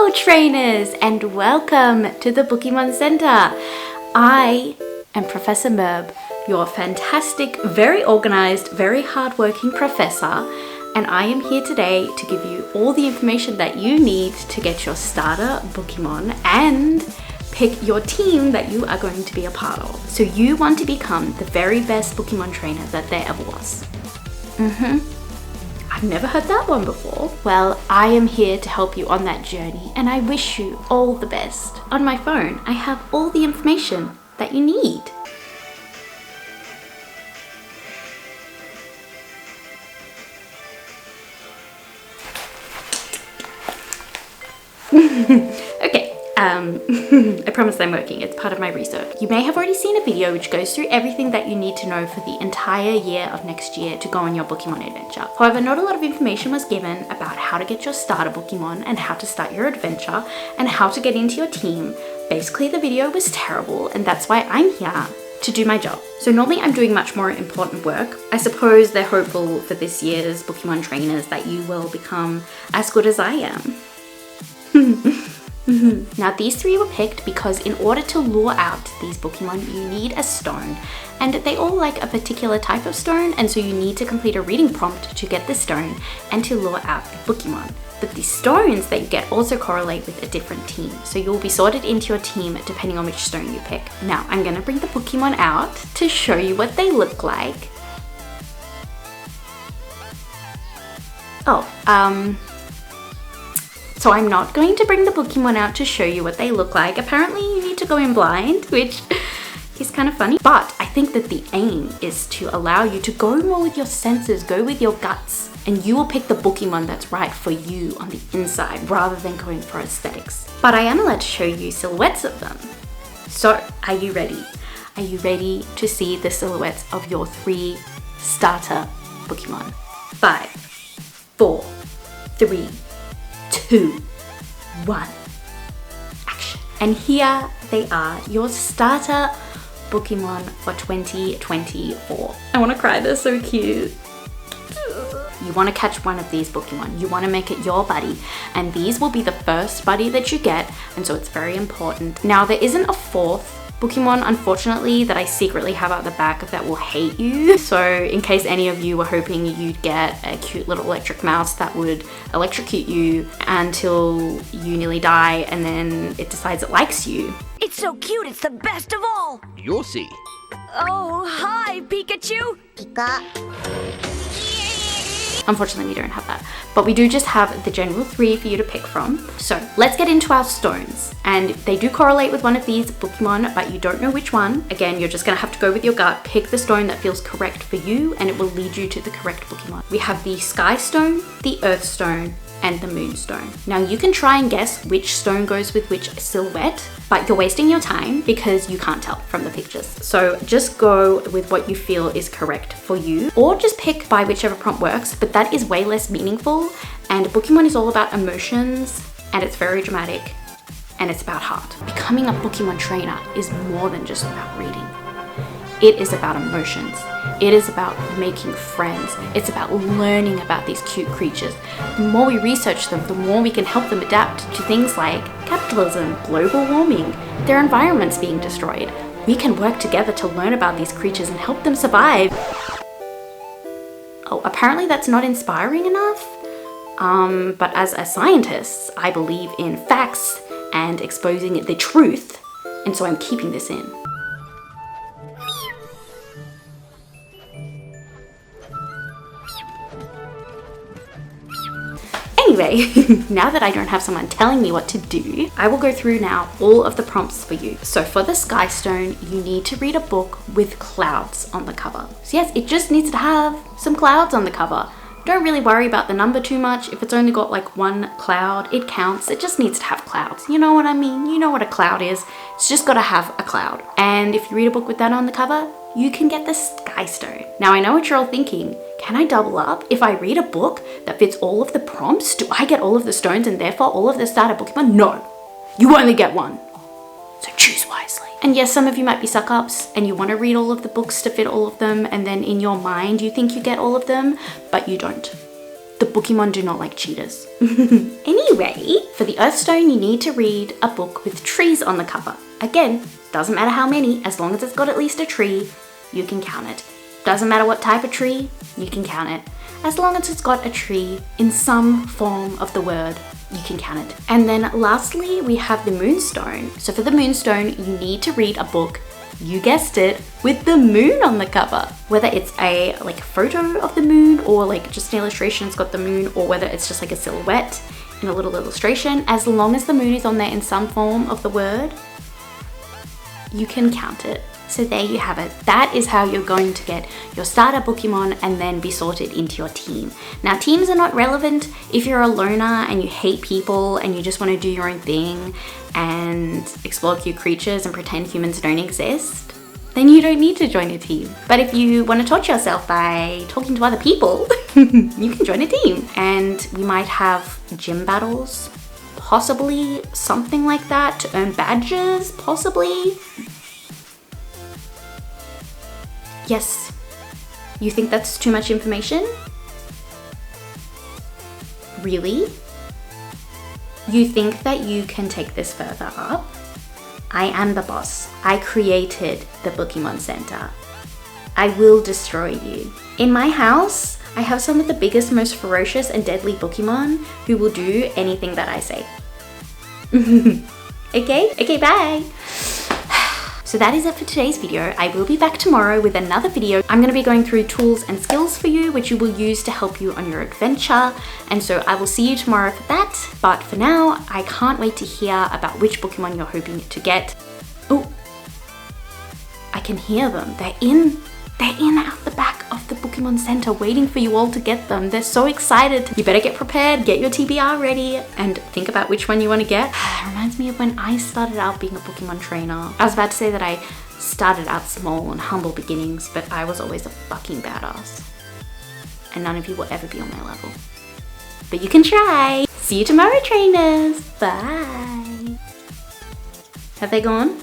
Hello trainers, and welcome to the Bookemon Center. I am Professor Merb, your fantastic, very organized, very hardworking professor, and I am here today to give you all the information that you need to get your starter Bookemon and pick your team that you are going to be a part of. So you want to become the very best Bookemon trainer that there ever was. I've never heard that one before. Well, I am here to help you on that journey, and I wish you all the best. On my phone, I have all the information that you need. Okay. I promise I'm working. It's part of my research. You may have already seen a video which goes through everything that you need to know for the entire year of next year to go on your Bookemon adventure. However, not a lot of information was given about how to get your starter Bookemon and how to start your adventure and how to get into your team. Basically, the video was terrible, and that's why I'm here to do my job. So normally I'm doing much more important work. I suppose they're hopeful for this year's Bookemon trainers that you will become as good as I am. Now these three were picked because in order to lure out these Bookemon, you need a stone, and they all like a particular type of stone, and so you need to complete a reading prompt to get the stone and to lure out the Bookemon. But the stones that you get also correlate with a different team, so you'll be sorted into your team depending on which stone you pick. Now I'm gonna bring the Bookemon out to show you what they look like. So I'm not going to bring the Bookemon out to show you what they look like. Apparently you need to go in blind, which is kind of funny. But I think that the aim is to allow you to go more with your senses, go with your guts, and you will pick the Bookemon that's right for you on the inside rather than going for aesthetics. But I am allowed to show you silhouettes of them. So are you ready? Are you ready to see the silhouettes of your three starter Bookemon? 5, 4, 3, 2, 1, action. And here they are, your starter Bookemon for 2024. I want to cry, they're so cute. You want to catch one of these Bookemon, you want to make it your buddy, and these will be the first buddy that you get, and so it's very important. Now there isn't a fourth Bookemon, unfortunately, that I secretly have at the back that will hate you. So in case any of you were hoping you'd get a cute little electric mouse that would electrocute you until you nearly die and then it decides it likes you. It's so cute, it's the best of all! You'll see. Oh, hi, Pikachu! Pika. Unfortunately, we don't have that, but we do just have the general 3 for you to pick from. So let's get into our stones, and they do correlate with one of these Bookemon, but you don't know which one. Again, you're just gonna have to go with your gut, pick the stone that feels correct for you, and it will lead you to the correct Bookemon. We have the Sky Stone, the Earth Stone, and the Moonstone. Now you can try and guess which stone goes with which silhouette, but you're wasting your time because you can't tell from the pictures. So just go with what you feel is correct for you, or just pick by whichever prompt works, but that is way less meaningful, and Bookemon is all about emotions, and it's very dramatic, and it's about heart. Becoming a Bookemon trainer is more than just about reading. It is about emotions. It is about making friends. It's about learning about these cute creatures. The more we research them, the more we can help them adapt to things like capitalism, global warming, their environments being destroyed. We can work together to learn about these creatures and help them survive. Oh, apparently that's not inspiring enough. But as a scientist, I believe in facts and exposing the truth, and so I'm keeping this in. Anyway, now that I don't have someone telling me what to do, I will go through now all of the prompts for you. So for the Sky Stone, you need to read a book with clouds on the cover. So yes, it just needs to have some clouds on the cover. Don't really worry about the number too much. If it's only got like one cloud, it counts. It just needs to have clouds. You know what I mean? You know what a cloud is. It's just got to have a cloud. And if you read a book with that on the cover, you can get the Sky Stone. Now I know what you're all thinking. Can I double up? If I read a book that fits all of the prompts, do I get all of the stones and therefore all of the starter Bookemon? No, you only get one. So choose wisely. And yes, some of you might be suck-ups and you want to read all of the books to fit all of them, and then in your mind you think you get all of them, but you don't. The Bookemon do not like cheaters. Anyway, for the Earthstone, you need to read a book with trees on the cover. Again, doesn't matter how many, as long as it's got at least a tree, you can count it. Doesn't matter what type of tree, you can count it. As long as it's got a tree in some form of the word, you can count it. And then lastly, we have the Moonstone. So for the Moonstone, you need to read a book, you guessed it, with the moon on the cover. Whether it's a photo of the moon or like just an illustration, it's got the moon, or whether it's just like a silhouette in a little illustration, as long as the moon is on there in some form of the word, you can count it. So there you have it. That is how you're going to get your starter Bookemon and then be sorted into your team. Now, teams are not relevant if you're a loner and you hate people and you just want to do your own thing and explore cute creatures and pretend humans don't exist. Then you don't need to join a team. But if you want to torture yourself by talking to other people, you can join a team. And we might have gym battles, possibly something like that, to earn badges, possibly. Yes, you think that's too much information? Really? You think that you can take this further up? I am the boss. I created the Bookemon Center. I will destroy you. In my house, I have some of the biggest, most ferocious and deadly Bookemon who will do anything that I say. Okay, bye. So that is it for today's video. I will be back tomorrow with another video. I'm going to be going through tools and skills for you, which you will use to help you on your adventure. And so I will see you tomorrow for that. But for now, I can't wait to hear about which Pokemon you're hoping to get. Oh, I can hear them. They're in out the back of the Bookemon Center waiting for you all to get them. They're so excited. You better get prepared, get your TBR ready, and think about which one you want to get. It reminds me of when I started out being a Pokemon trainer. I was about to say that I started out small and humble beginnings, but I was always a fucking badass. And none of you will ever be on my level. But you can try. See you tomorrow, trainers. Bye. Have they gone?